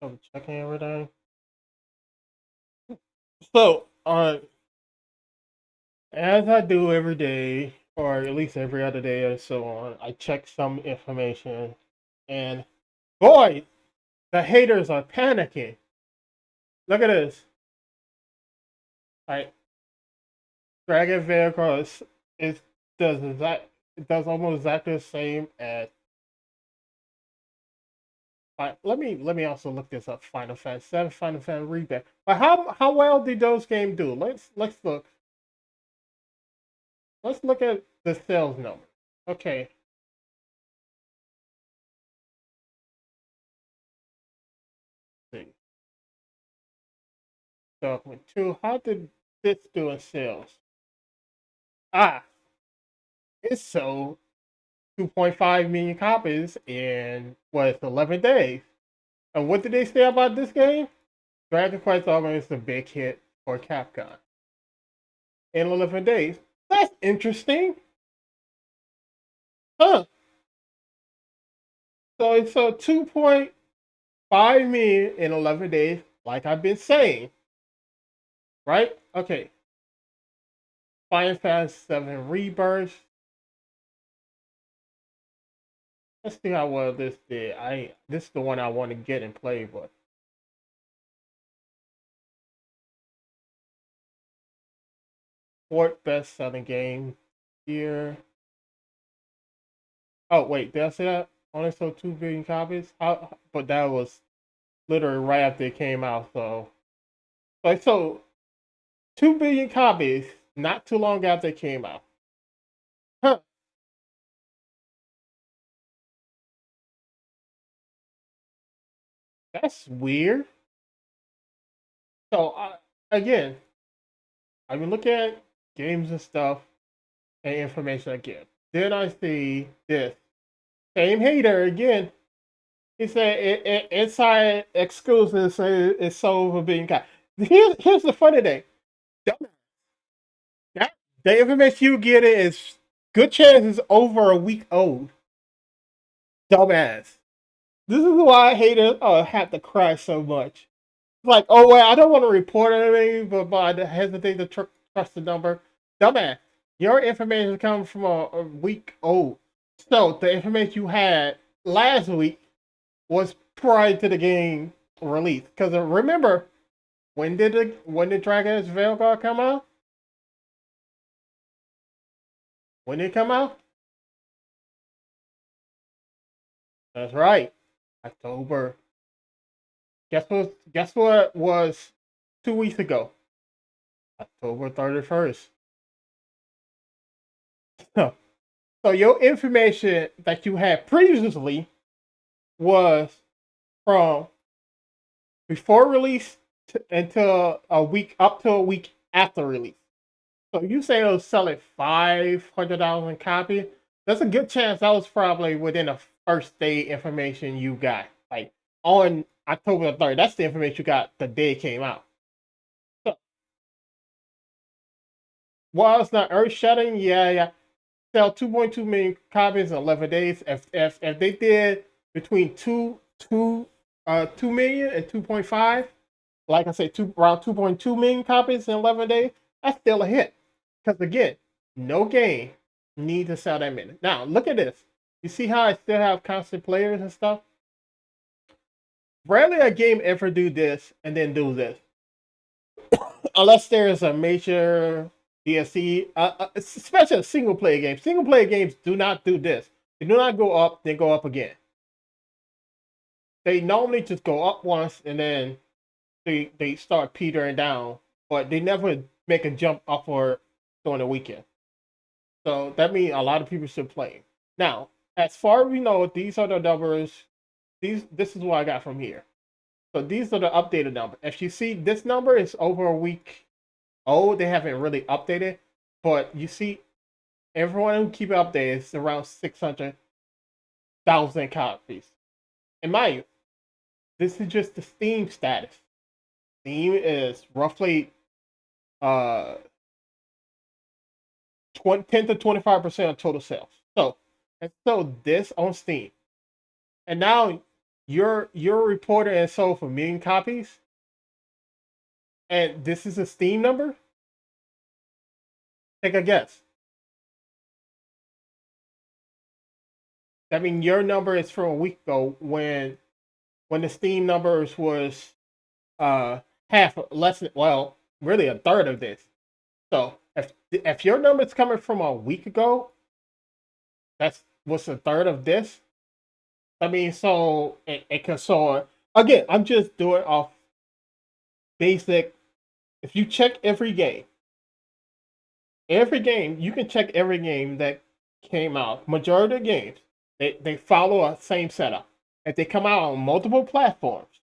I'm checking everything. So, as I do every day, or at least every other day and so on, I check some information, and boy, the haters are panicking. Look at this. Like Dragon Veilguard is does exact it does almost exactly the same as. Let me also look this up. Final Fantasy 7, Final Fantasy Rebirth. But how well did those games do? Let's look. Let's look at the sales number. Okay, let's see. So with two, how did this do in sales? Ah, it sold 2.5 million copies in what 11 days. And what did they say about this game? Dragon Quest Online is a big hit for Capcom in 11 days. That's interesting, huh? So it sold 2.5 million in 11 days, like I've been saying, right? Okay, Final Fantasy 7 Rebirth. Let's see how well this did. This is the one I want to get and play, but fourth best selling game here. Oh wait, did I say that? Only sold 2 billion copies. How? But that was literally right after it came out. So it sold 2 billion copies not too long after it came out. Huh? That's weird. So again, I've been looking at games and stuff and information again. Then I see this same hater again. He said inside exclusive say it's sold for being cut. Here's the funny thing. That the information you get is good chance is over a week old. Dumbass. This is why I hate it. Have to cry so much. It's like, oh well, I don't want to report anything, but I hesitate to trust the number. Dumbass. Your information is coming from a week old. So the information you had last week was prior to the game release. Because remember, when did Dragon's Veilguard come out? When did it come out? That's right, October. Guess what was 2 weeks ago? October 31st. So your information that you had previously was from before release until a week up to a week after release. So you say it was selling 500,000 copies. There's a good chance that was probably within the first day information you got. Like on October the 3rd. That's the information you got the day it came out. So while it's not earth shattering, yeah. Sell 2.2 million copies in 11 days. If they did between 2 million and 2.5, like I said, around 2.2 million copies in 11 days, that's still a hit. Because again, no game needs to sell that many. Now look at this. You see how I still have constant players and stuff? Rarely a game ever do this and then do this, unless there is a major DLC, especially a single player game. Single player games do not do this. They do not go up, then go up again. They normally just go up once and then they start petering down, but they never make a jump upward during the weekend. So that means a lot of people should play. Now, as far as we know, these are the numbers. This is what I got from here. So these are the updated numbers. If you see this number is over a week old, they haven't really updated. But you see, everyone who keep it updated is around 600,000 copies. In my view, this is just the Steam status. Steam is roughly uh 10 to 25% of total sales. So and so this on Steam. And now you're reported and sold for 1,000,000 copies, and this is a Steam number. Take a guess. I mean, your number is from a week ago when the Steam numbers was uh half less than, well, really a third of this. So if your number is coming from a week ago, that's what's a third of this. I mean, so it can so again, I'm just doing off basic. If you check every game, you can check every game that came out. Majority of games, they follow a same setup. If they come out on multiple platforms,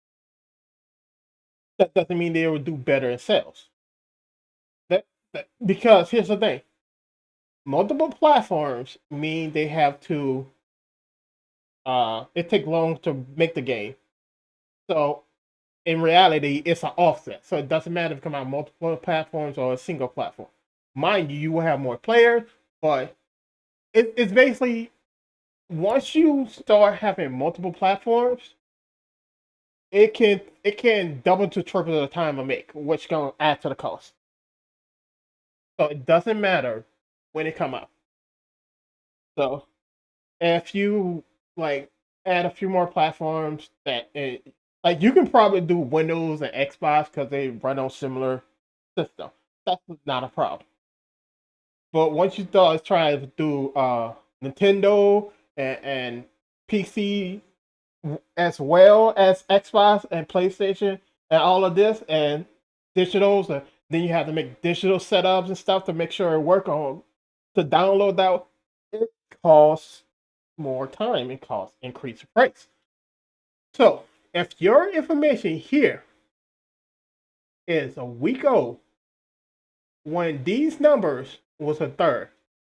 that doesn't mean they will do better in sales. Because here's the thing: multiple platforms mean they have to. It takes long to make the game. So in reality, it's an offset. So it doesn't matter if it come out on multiple platforms or a single platform. Mind you, you will have more players, but it's basically once you start having multiple platforms, it can double to triple the time to make, which gonna add to the cost. So it doesn't matter when it come out. So if you like add a few more platforms like you can probably do Windows and Xbox because they run on similar system. That's not a problem. But once you start trying to do Nintendo and PC as well as Xbox and PlayStation and all of this and digitals, and then you have to make digital setups and stuff to make sure it work on to download that. It costs more time. It costs increased price. So if your information here is a week old when these numbers was a third,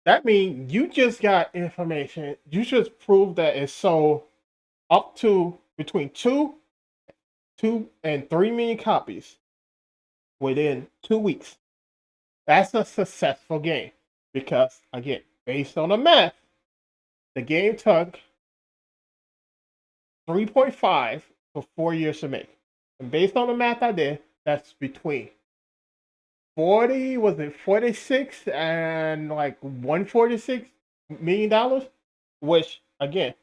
that means you just got information. You just proved that it's sold up to between 2 and 3 million copies within 2 weeks. That's a successful game because, again, based on the math, the game took 3.5 for 4 years to make. And based on the math I did, that's between 40, was it 46 and like $146 million, which again,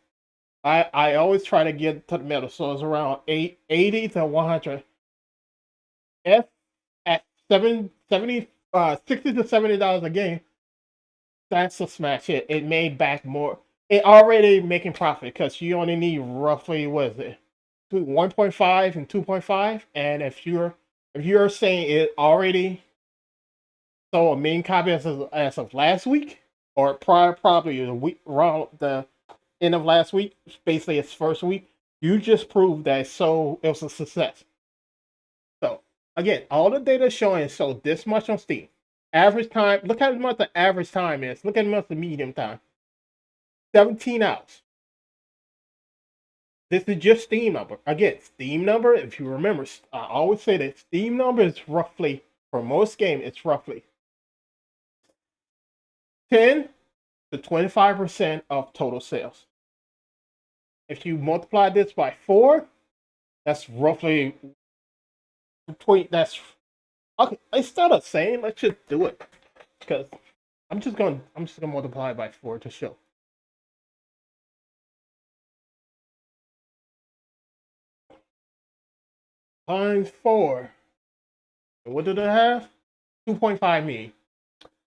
I always try to get to the middle, so it's around 80 to 100. If at 60 to $70 a game, that's a smash hit. It made back more. It already making profit because you only need roughly, what is it, between 1.5 and 2.5. And if you're saying it already sold a main copy as of last week or prior, probably a week around the end of last week, basically its first week, you just proved that it was a success. So again, all the data is showing it sold this much on Steam. Average time. Look how much the average time is. Look at how much the medium time. 17 hours. This is just Steam number. Again, Steam number. If you remember, I always say that Steam number is roughly for most games. It's roughly 10 to 25% of total sales. If you multiply this by 4, that's roughly between. That's okay. Instead of saying, let's just do it because I'm just gonna multiply by 4 to show. Times 4. What did it have? 2.5 million.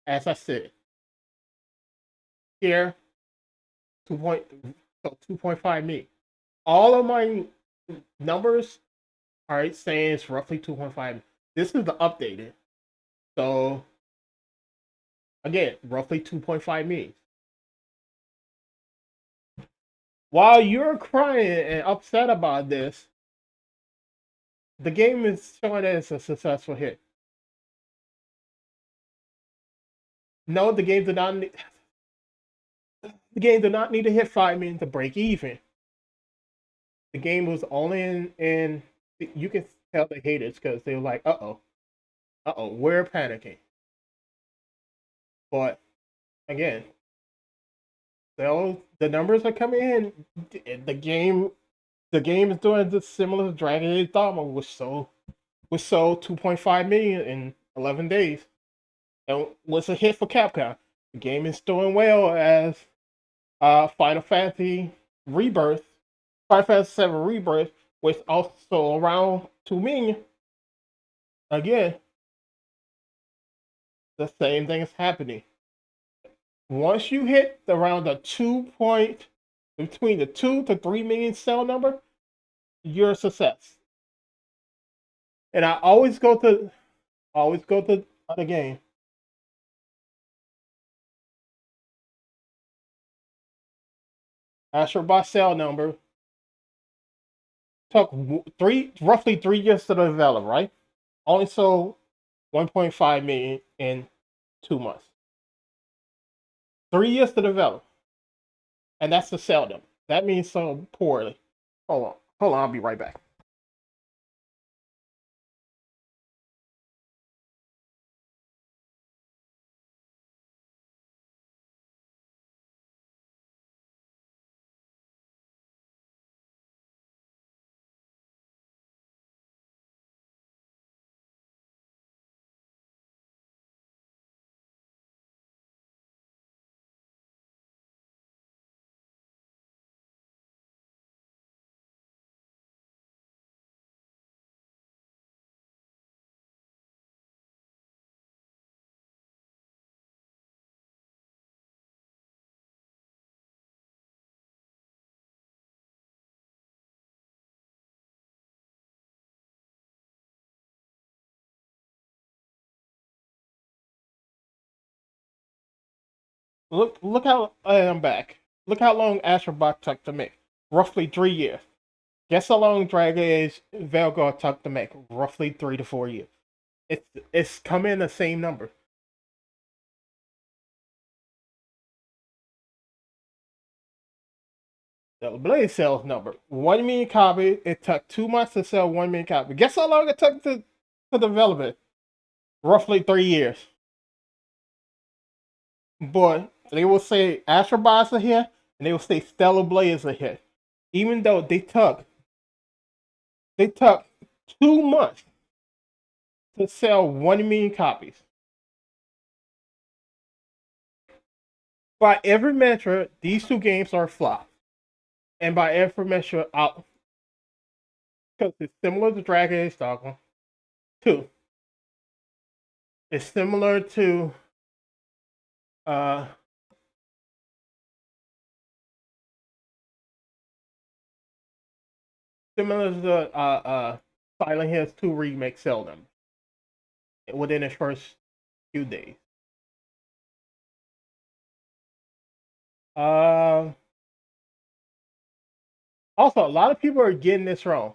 As I said here, 2 point, so 2.5 million. All of my numbers are saying it's roughly 2.5. This is the updated. So again, roughly 2.5 million. While you're crying and upset about this, the game is showing that it's a successful hit. No, the game did not need to hit 5 million to break even. The game was only in you can tell the haters because they were like, we're panicking. But again, the numbers are coming in. The game, The game is doing the similar to Dragon Age Dogma, was sold 2.5 million in 11 days, and was a hit for Capcom. The game is doing well as Final Fantasy Rebirth, Final Fantasy 7 Rebirth, was also around 2 million. Again, the same thing is happening. Once you hit around the between the 2 to 3 million sale number, you're a success. And I always go to the game. Astro Bot sale number took roughly 3 years to develop, right? Only sold 1.5 million in 2 months. 3 years to develop, and that's the sell number. That means so poorly. Hold on, I'll be right back. Look how I'm back. Look how long Astrobot took to make. Roughly 3 years. Guess how long Dragon Age Veilguard took to make? Roughly 3 to 4 years. It's come in the same number. The Blade sales number. 1 million copies. It took 2 months to sell 1 million copies. Guess how long it took to develop it? Roughly 3 years. But they will say Astrobots are here, and they will say Stellar Blades are here. Even though they took 2 months to sell 1 million copies. By every measure, these two games are flops. And by every measure, out because it's similar to Dragon Age Dogma. Two, it's uh similar to the Silent Hills 2 remake sell them within its first few days. Uh, Also, a lot of people are getting this wrong.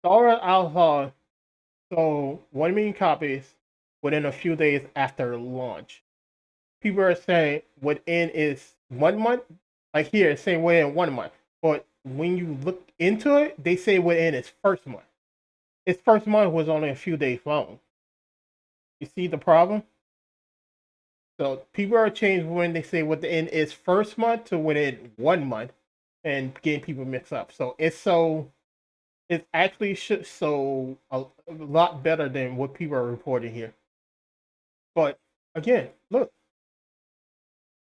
Star Wars Outlaw sold 1 million copies within a few days after launch. People are saying within is 1 month. Like here, it's saying within 1 month. But when you look into it, they say within its first month. Its first month was only a few days long. You see the problem? So people are changing when they say within its first month to within 1 month and getting people mixed up. It's actually so a lot better than what people are reporting here. But again, look,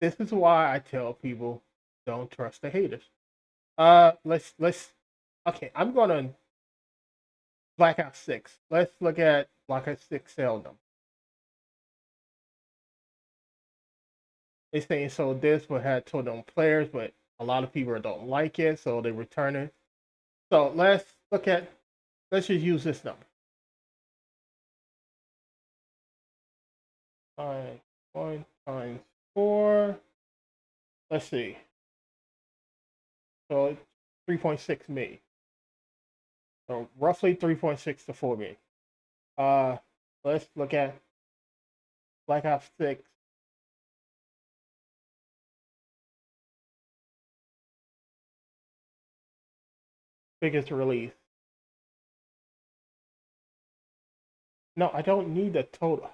this is why I tell people don't trust the haters. Let's okay. I'm gonna Blackout 6. Let's look at Blackout 6 sale number. They saying so this will have total players, but a lot of people don't like it, so they return it. So let's just use this number. Alright, 1 times 4. Let's see. So 3.6 million. So roughly 3.6 to 4 million. Uh, let's look at Black Ops 6. Biggest release. No, I don't need the total.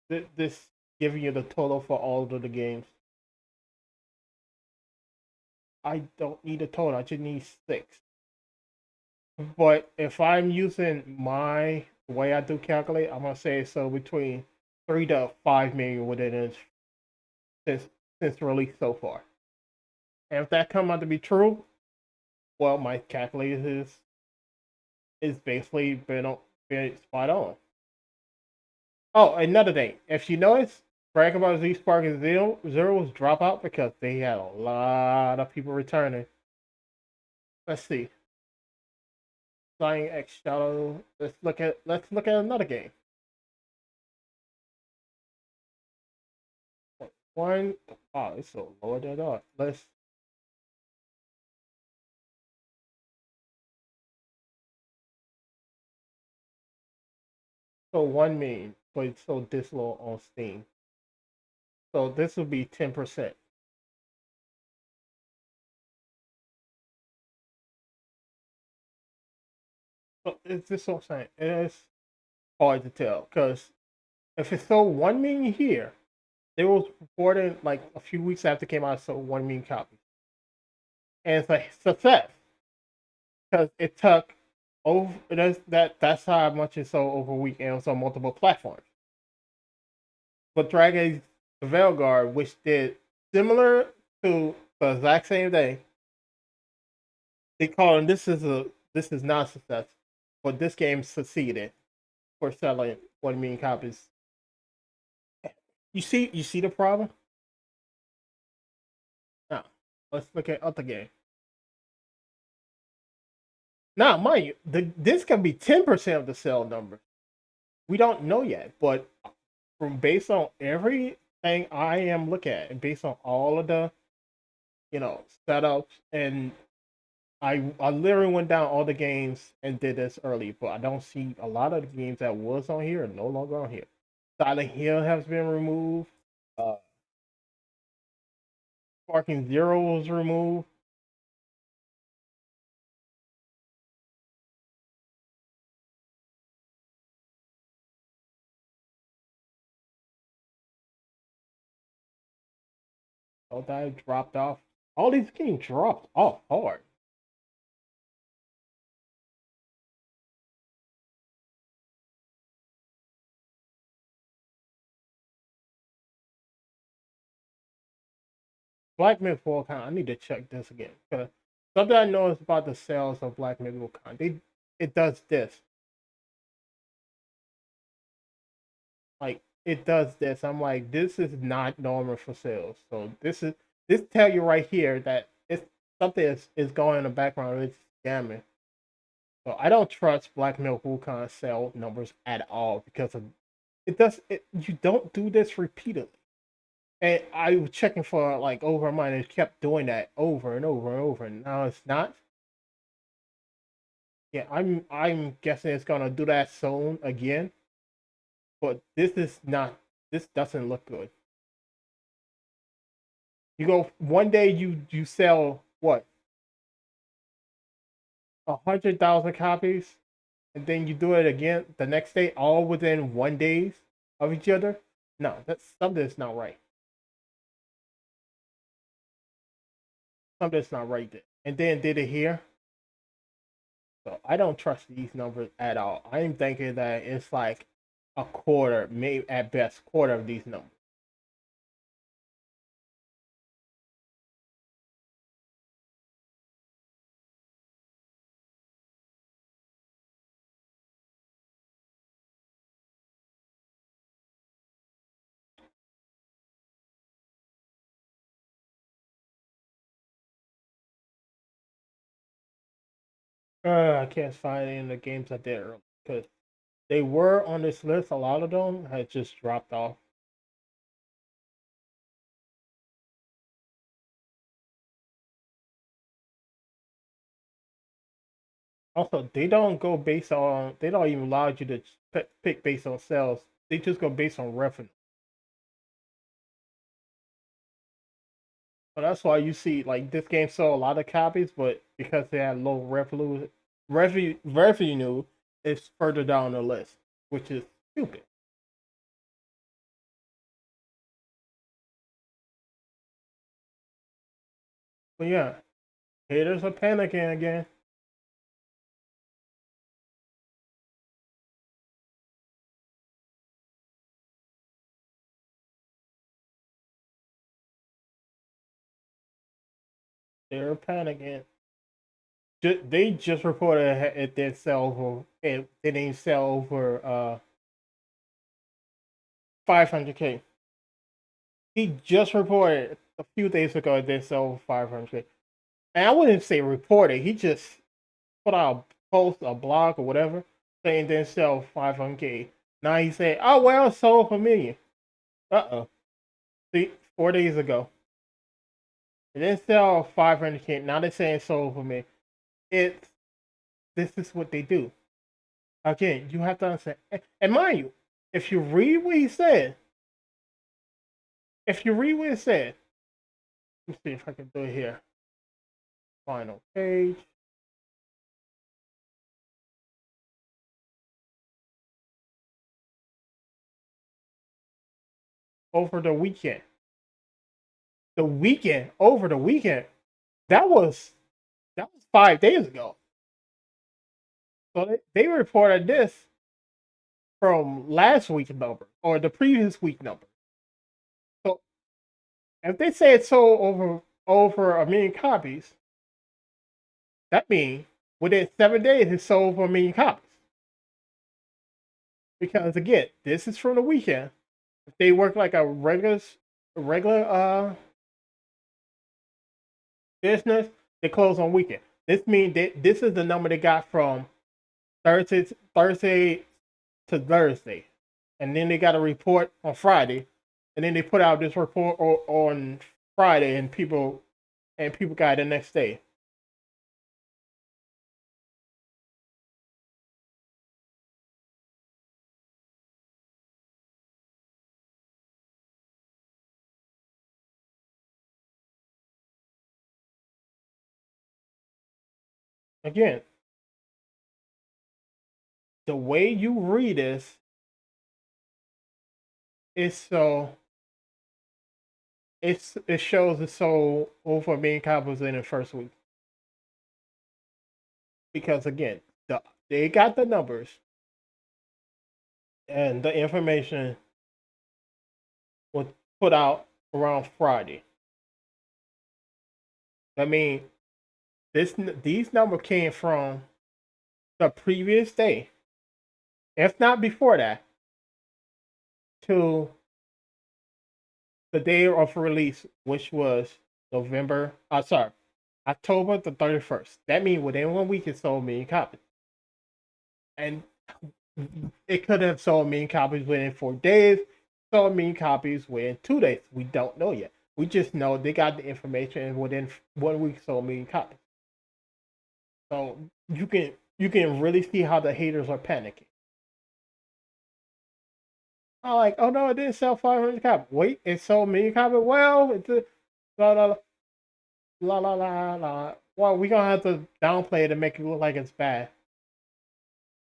This giving you the total for all of the games. I don't need a total. I just need 6. But if I'm using my the way I do calculate, I'm gonna say so between 3 to 5 million within it since since release so far. And if that come out to be true, well, my calculator is basically been spot on. Oh, another thing, if you notice, Dragon Ball Z Spark and Zero's drop out because they had a lot of people returning. Let's see. Flying X Shadow. Let's look at another game. One. Oh, it's so lower than that. Let's. So 1 million, but it's so this low on Steam. So this would be 10%. So it's this what I'm saying. It is hard to tell because if it sold 1 million here, it was reported like a few weeks after it came out, it sold 1 million copies, and it's a success because it took over. That's how much it sold over a week, and it was on multiple platforms. But Dragon's Veilguard, which did similar to the exact same day, they call it this is not success, but this game succeeded for selling 1 million copies. You see the problem? Now let's look at other game. Now, mind you, this can be 10% of the sale number. We don't know yet, but from based on everything I am looking at, and based on all of the setups, and I literally went down all the games and did this early, but I don't see a lot of the games that was on here are no longer on here. Silent Hill has been removed. Uh, Sparking Zero was removed. All that dropped off. All these games dropped off hard. Black Myth Volcon, I need to check this again because something I noticed about the sales of Black Myth Volcon, it does this. Like it does this. I'm like, this is not normal for sales. So this tell you right here that it's something is going in the background. It's scamming. So I don't trust Black Myth Wukong sale numbers at all because of it. You don't do this repeatedly. And I was checking for like over a month and it kept doing that over and over and over. And now it's not. Yeah, I'm guessing it's gonna do that soon again. But this is not. This doesn't look good. You go one day you sell what 100,000 copies, and then you do it again the next day, all within 1 days of each other. No, that's something's not right. Something's not right there. And then did it here. So I don't trust these numbers at all. I'm thinking that it's like a quarter, maybe at best quarter of these numbers. I can't find any of the games I did earlier because they were on this list. A lot of them had just dropped off. Also, they don't go based on. They don't even allow you to pick based on sales. They just go based on revenue. So that's why you see like this game sold a lot of copies, but because they had low revenue, it's further down the list, which is stupid. But yeah, Haters are panicking again. They're panicking. They just reported it didn't sell for it didn't sell for 500K. He just reported a few days ago it didn't sell for 500K. And I wouldn't say reported. He just put out a post, a blog, or whatever, saying it didn't sell 500K. Now he said, "Oh well, it sold for a million." Uh-oh. See, 4 days ago, it didn't sell 500K. Now they're saying it sold for me. It's This is what they do. Again, you have to understand. And mind you, if you read what he said, if you read what it said, let's see if I can do it here. Final page. Over the weekend. Over the weekend. That was 5 days ago. So they reported this from last week's number or the previous week number. So if they say it sold over a million copies, that means within 7 days it sold for a million copies. Because again, this is from the weekend. If they work like a regular business, they close on weekend. This means that this is the number they got from Thursday to Thursday, and then they got a report on Friday, and then they put out this report on Friday, and people got it the next day. Again, the way you read this is it shows it sold over a million copies in the first week because again, they got the numbers and the information was put out around Friday. I mean, these numbers came from the previous day, if not before that, to the day of release, which was November. Sorry, October the 31st. That means within 1 week it sold a million copies, and it could have sold a million copies within 4 days. Sold a million copies within 2 days. We don't know yet. We just know they got the information and within 1 week sold a million copies. So you can really see how the haters are panicking. I'm like, oh no, it didn't sell 500 copies. Wait, it sold a million copies. Well, it's a la la la la la la. Well, we gonna have to downplay it and make it look like it's bad.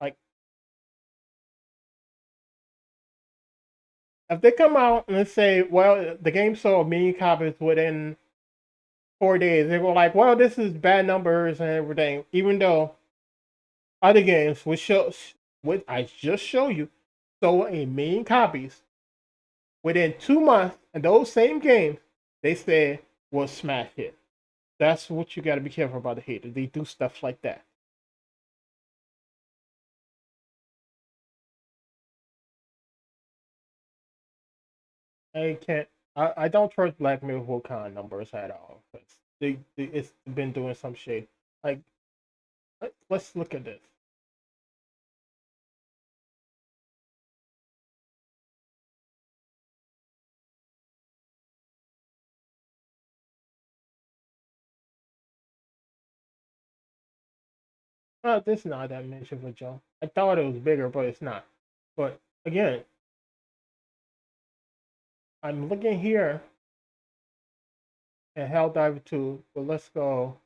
Like if they come out and say, well, the game sold a million copies within 4 days, they were like, well, this is bad numbers and everything. Even though other games, which I just show you, sold a million copies within 2 months, and those same games they said was smash hit. That's what you got to be careful about the haters. They do stuff like that. I can't. I don't trust Black Mirror Volcan numbers at all. It's been doing some shit. Like let's look at this. This is not that much of a jump. I thought it was bigger, but it's not. But again, I'm looking here at Helldiver 2. But let's go.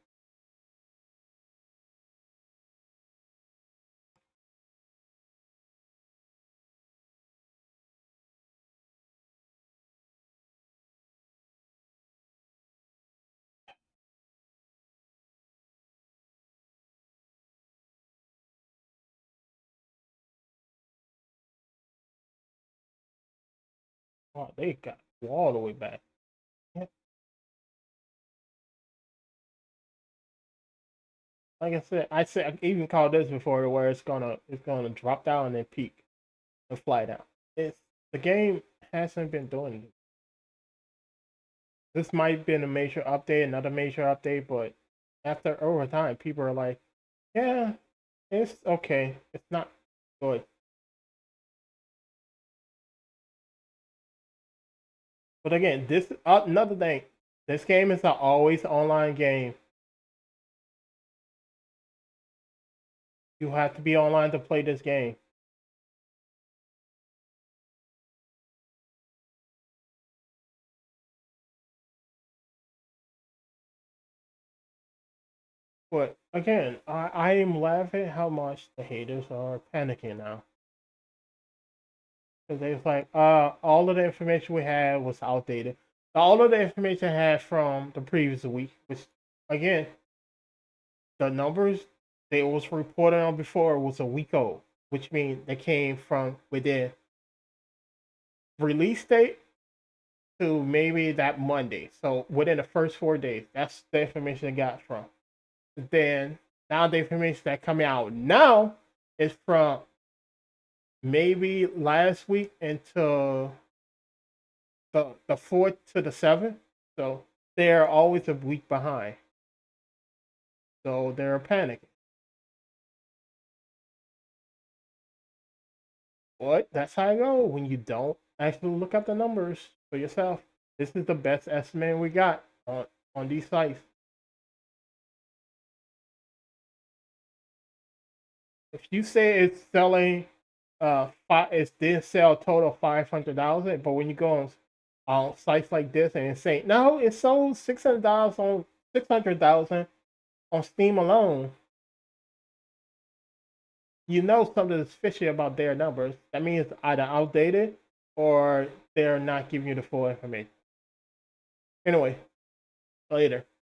Oh, they got all the way back. Yeah. Like I said, I even called this before where it's gonna drop down and then peak and fly down. It's the game hasn't been doing it. This might have been a major update, another major update, but after over time, people are like, yeah, it's okay. It's not good. But again, this another thing. This game is an always online game. You have to be online to play this game. But again, I am laughing how much the haters are panicking now. Because they was like, all of the information we had was outdated. All of the information I had from the previous week, which again, the numbers they was reported on before was a week old, which means they came from within release date to maybe that Monday. So within the first 4 days, that's the information I got from. Then now the information that coming out now is from maybe last week into the fourth to the seventh. So they're always a week behind. So they're panicking. But that's how I go when you don't actually look up the numbers for yourself. This is the best estimate we got on these sites. If you say it's selling, it did sell a total of 500,000, but when you go on sites like this and it's saying no, it sold 600,000 on 600,000 on Steam alone, you know something is fishy about their numbers. That means either outdated or they're not giving you the full information. Anyway, later.